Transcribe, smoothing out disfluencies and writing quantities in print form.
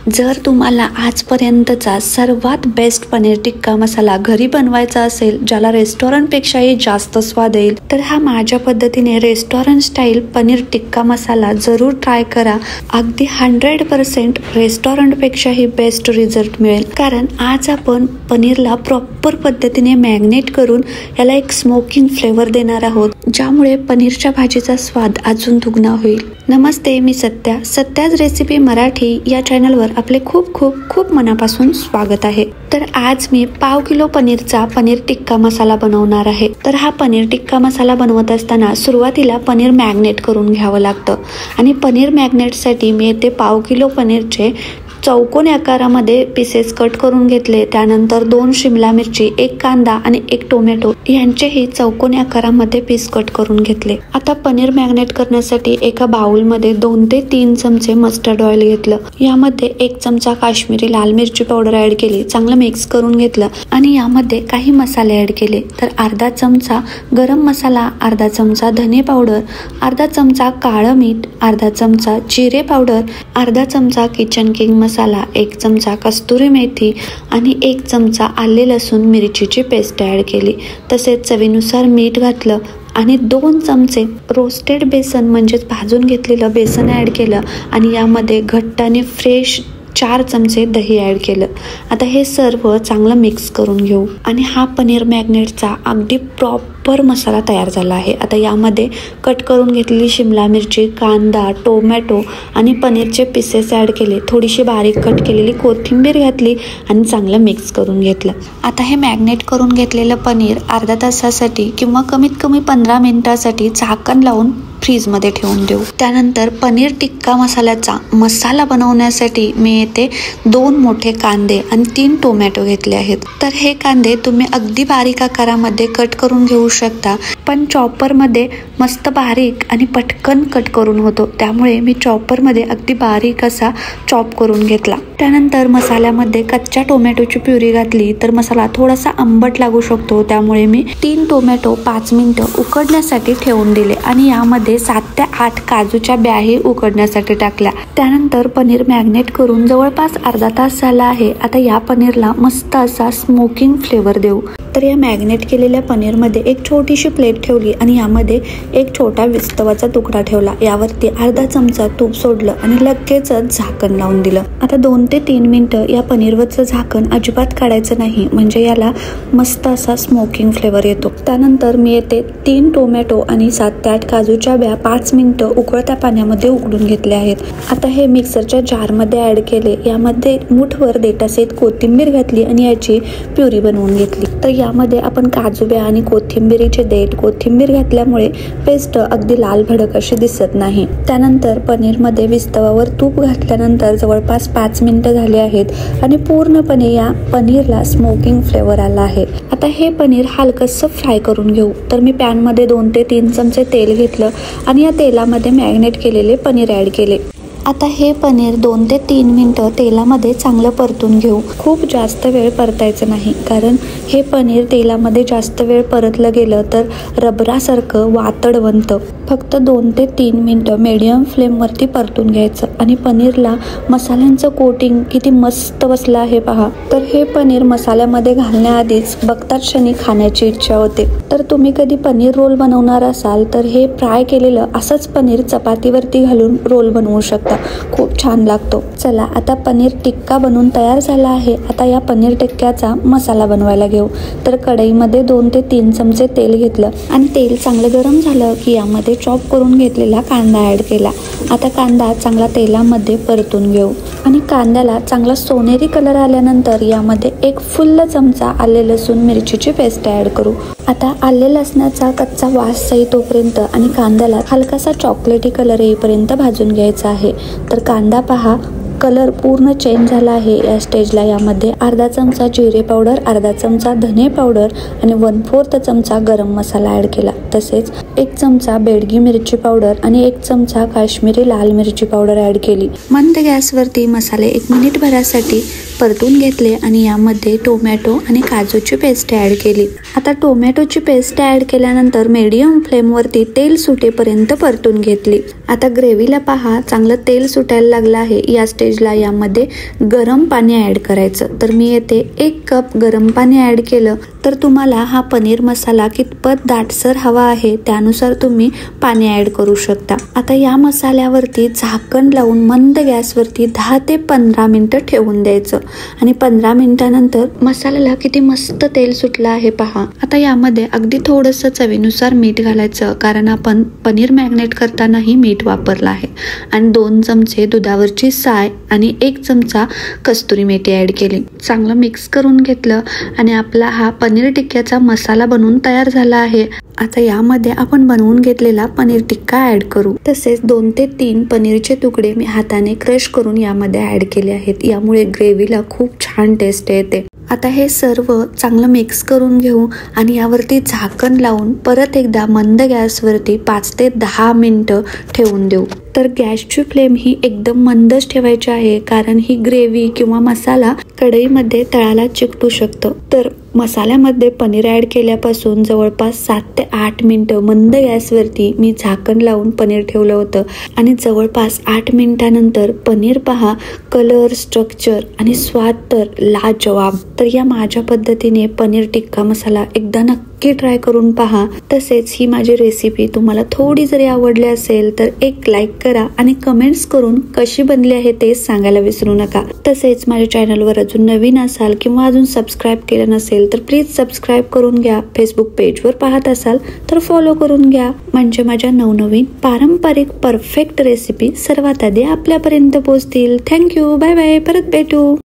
जर तुम्हाला आजपर्यंतचा सर्वात बेस्ट पनीर टिक्का मसाला घरी बनवायचा असेल, ज्याला रेस्टॉरंटपेक्षाही जास्त स्वाद येईल, तर हा माझ्या पद्धतीने रेस्टॉरंट स्टाईल पनीर टिक्का मसाला जरूर ट्राय करा. अगदी 100% रेस्टॉरंटपेक्षाही बेस्ट रिझल्ट मिळेल. कारण आज आपण पनीरला प्रॉपर पद्धतीने मॅग्नेट करून याला एक स्मोकिंग फ्लेवर देणार आहोत, ज्यामुळे पनीरच्या भाजीचा स्वाद अजून दुगना होईल. नमस्ते, मी सत्याज रेसिपी मराठी या चॅनलवर आपले खूप खूप खूप मनापासून स्वागत आहे. तर आज मी 1/2 किलो पनीरचा पनीर टिक्का मसाला बनवणार आहे. तर हा पनीर टिक्का मसाला बनवत असताना सुरुवातीला पनीर मॅग्नेट करून घ्यावं लागतं आणि पनीर मॅग्नेटसाठी मी येथे 1/2 किलो पनीरचे चौकोनी आकारामध्ये पीसेस कट करून घेतले. त्यानंतर 2 शिमला मिरची, 1 कांदा आणि 1 टोमॅटो यांचेही चौकोनी आकारामध्ये पीस कट करून घेतले. आता पनीर मॅग्नेट करण्यासाठी एका बाउलमध्ये 2 ते 3 चमचे मस्टर्ड ऑइल घेतलं. यामध्ये 1 चमचा काश्मीरी लाल मिरची पावडर ऍड केली. चांगलं मिक्स करून घेतलं आणि यामध्ये काही मसाले ऍड केले. तर अर्धा चमचा गरम मसाला, अर्धा चमचा धने पावडर, अर्धा चमचा काळं मीठ, अर्धा चमचा जिरे पावडर, अर्धा चमचा किचन किंग मसाला, 1 चमचा कस्तुरी मेथी आणि 1 चमचा आले लसूण मिरचीची पेस्ट ऍड केली. तसेच चवीनुसार मीठ घातलं आणि 2 चमचे रोस्टेड बेसन म्हणजेच भाजून घेतलेलं बेसन ऍड केलं आणि यामध्ये घट्ट आणि फ्रेश 4 चमचे दही ऍड केलं. आता हे सर्व चांगलं मिक्स करून घेऊ आणि हा पनीर मॅग्नेटचा अगदी प्रॉपर मसाला तयार झाला आहे. आता यामध्ये कट करून घेतलेली शिमला मिरची, कांदा, टोमॅटो आणि पनीरचे पीसेस ऍड केले. थोडीशी बारीक कट केलेली कोथिंबीर घातली आणि चांगलं मिक्स करून घेतलं. आता हे मॅग्नेट करून घेतलेलं पनीर अर्धा तासासाठी किंवा कमीत कमी 15 मिनिटासाठी झाकण लावून फ्रीजमध्ये ठेवून देऊ. त्यानंतर पनीर टिक्का मसाल्याचा मसाला बनवण्यासाठी मी येथे 2 मोठे कांदे आणि 3 टोमॅटो घेतले आहेत. तर हे कांदे तुम्ही अगदी बारीक आकारामध्ये कट करून घेऊ शकता, पण चॉपरमध्ये मस्त बारीक आणि पटकन कट करून होतो, त्यामुळे मी चॉपरमध्ये अगदी बारीक असा चॉप करून घेतला. त्यानंतर मसाल्यामध्ये कच्च्या टोमॅटोची प्युरी घातली तर मसाला थोडासा आंबट लागू शकतो, त्यामुळे मी 3 टोमॅटो 5 मिनिटं उकडण्यासाठी ठेवून दिले आणि यामध्ये 7 ते 8 काजूच्या ब्याही उकडण्यासाठी टाकल्या. त्यानंतर पनीर मॅग्नेट करून जवळपास अर्धा तास झाला आहे. आता या पनीरला मस्त असा स्मोकिंग फ्लेवर देऊ. तर या मॅग्नेट केलेल्या पनीरमध्ये एक छोटीशी प्लेट ठेवली आणि यामध्ये एक छोटा विस्तवाचा तुकडा ठेवला. यावरती अर्धा चमचा तूप सोडलं आणि लगेचच झाकण लावून दिलं. आता 2 ते 3 मिनिटं या पनीरवरचं झाकण अजिबात काढायचं नाही, म्हणजे याला मस्त असा स्मोकिंग फ्लेवर येतो. त्यानंतर मी येथे 3 टोमॅटो आणि 7 ते 8 काजूच्या ब्या 5 मिनिटं उकळत्या पाण्यामध्ये उकडून घेतले आहेत. आता हे मिक्सरच्या जारमध्ये ऍड केले. यामध्ये मूठभर देठासहित कोथिंबीर घातली आणि याची प्युरी बनवून घेतली. तर यामध्ये आपण काजू ब्या आणि कोथिंबीरीचे देठ, कोथिंबीर घातल्यामुळे पेस्ट अगदी लाल भडक अशी दिसत नाही. त्यानंतर पनीरमध्ये विस्तवावर तूप घातल्यानंतर जवळपास 5 मिनिटं झाली आहेत आणि पूर्णपणे या पनीरला स्मोकिंग फ्लेवर आला आहे. आता हे पनीर हलकंसं फ्राय करून घेऊ. तर मी पॅनमध्ये 2 ते 3 चमचे तेल घेतलं आणि या तेलामध्ये मॅग्नेट केलेले पनीर ऍड केले. आता हे पनीर 2 ते 3 मिनिटं तेलामध्ये चांगलं परतून घेऊ. खूप जास्त वेळ परतायचं नाही, कारण हे पनीर तेलामध्ये जास्त वेळ परतलं गेलं तर रबरासारखं वातड बनतं. फक्त 2 ते 3 मिनिटं मीडियम फ्लेमवरती परतून घ्यायचं आणि पनीरला मसाल्यांचं कोटिंग किती मस्त बसलं आहे पहा. तर हे पनीर मसाल्यामध्ये घालण्याआधीच बघताच क्षणी खाण्याची इच्छा होते. तर तुम्ही कधी पनीर रोल बनवणार असाल तर हे फ्राय केलेलं असंच पनीर चपातीवरती घालून रोल बनवू शकता. खूप छान लागतो. चला, आता पनीर टिक्का बनवून तयार झाला आहे. आता या पनीर टिक्क्याचा मसाला बनवायला घेऊ. तर कढईमध्ये 2 ते 3 चमचे तेल घेतलं आणि तेल चांगलं गरम झालं की यामध्ये चॉप करून घेतलेला कांदा ऍड केला. आता कांदा चांगला तेलामध्ये परतून घेऊ आणि कांद्याला चांगला सोनेरी कलर आल्यानंतर यामध्ये 1 फुल्ल चमचा आले लसूण मिरचीची पेस्ट ऍड करू. आता आले लसणाचा कच्चा वास येईपर्यंत आणि कांद्याला हलकासा चॉकलेटी कलर येईपर्यंत भाजून घ्यायचा आहे. तर कांदा पहा कलर पूर्ण चेंज झाला आहे. या स्टेजला यामध्ये अर्धा चमचा जिरे पावडर, अर्धा चमचा धने पावडर आणि 1/4 चमचा गरम मसाला ऍड केला. तसेच 1 चमचा बेडगी मिरची पावडर आणि 1 चमचा काश्मीरी लाल मिरची पावडर ऍड केली. मंद गॅसवरती मसाले 1 मिनिट भरासाठी परतून घेतले आणि यामध्ये टोमॅटो आणि काजूची पेस्ट ॲड केली. आता टोमॅटोची पेस्ट ॲड केल्यानंतर मीडियम फ्लेमवरती तेल सुटेपर्यंत परतून घेतली. आता ग्रेव्हीला पहा चांगलं तेल सुटायला लागलं आहे. या स्टेजला यामध्ये गरम पाणी ॲड करायचं. तर मी येथे 1 कप गरम पाणी ॲड केलं. तर तुम्हाला हा पनीर मसाला कितपत दाटसर हवा आहे त्यानुसार तुम्ही पाणी ॲड करू शकता. आता या मसाल्यावरती झाकण लावून मंद गॅसवरती 10 ते 15 मिनिटं ठेवून द्यायचं आणि 15 मिनिटानंतर मसाल्याला किती मस्त तेल सुटलं आहे पहा. आता यामध्ये अगदी थोडंसं चवीनुसार मीठ घालायचं, कारण आपण पनीर मॅग्नेट करतानाही मीठ वापरलं आहे. आणि 2 चमचे दुधावरची साय आणि 1 चमचा कस्तुरी मेथी ॲड केली. चांगलं मिक्स करून घेतलं आणि आपला हा पनीर टिक्क्याचा मसाला बनवून तयार झाला आहे. आता यामध्ये आपण बनवून घेतलेला पनीर टिक्का ॲड करू. तसेच 2 ते 3 पनीरचे तुकडे मी हाताने क्रश करून यामध्ये ॲड केले आहेत. यामुळे ग्रेव्हीला खूप छान टेस्ट येते. आता हे सर्व चांगलं मिक्स करून घेऊ आणि यावरती झाकण लावून परत एकदा मंद गॅसवरती 5 ते 10 मिनिटं ठेवून देऊ. तर गॅसची फ्लेम ही एकदम मंदच ठेवायची आहे, कारण ही ग्रेव्ही किंवा मसाला कढईमध्ये तळाला चिकटू शकतं. तर मसाल्यामध्ये पनीर ॲड केल्यापासून जवळपास 7 ते 8 मिनिटं मंद गॅसवरती मी झाकण लावून पनीर ठेवलं होतं आणि जवळपास 8 मिनिटानंतर पनीर पहा कलर, स्ट्रक्चर आणि स्वाद तर लाजवाब. तर या माझ्या पद्धतीने पनीर टिक्का मसाला एकदा नक्की ट्राय करून पहा. तसेच ही माझी रेसिपी तुम्हाला थोडी जरी आवडली असेल तर एक लाईक करा आणि कमेंट्स करून कशी बनली आहे ते सांगायला विसरू नका. तसेच माझ्या चॅनलवर अजून नवीन असाल किंवा अजून सबस्क्राईब केलं नसेल तर प्लीज सबस्क्राईब करून घ्या. फेसबुक पेजवर पाहत असाल तर फॉलो करून घ्या, म्हणजे माझ्या नवनवीन पारंपरिक परफेक्ट रेसिपी सर्वात आधी आपल्यापर्यंत पोहोचतील. थँक्यू, बाय बाय, परत भेटू.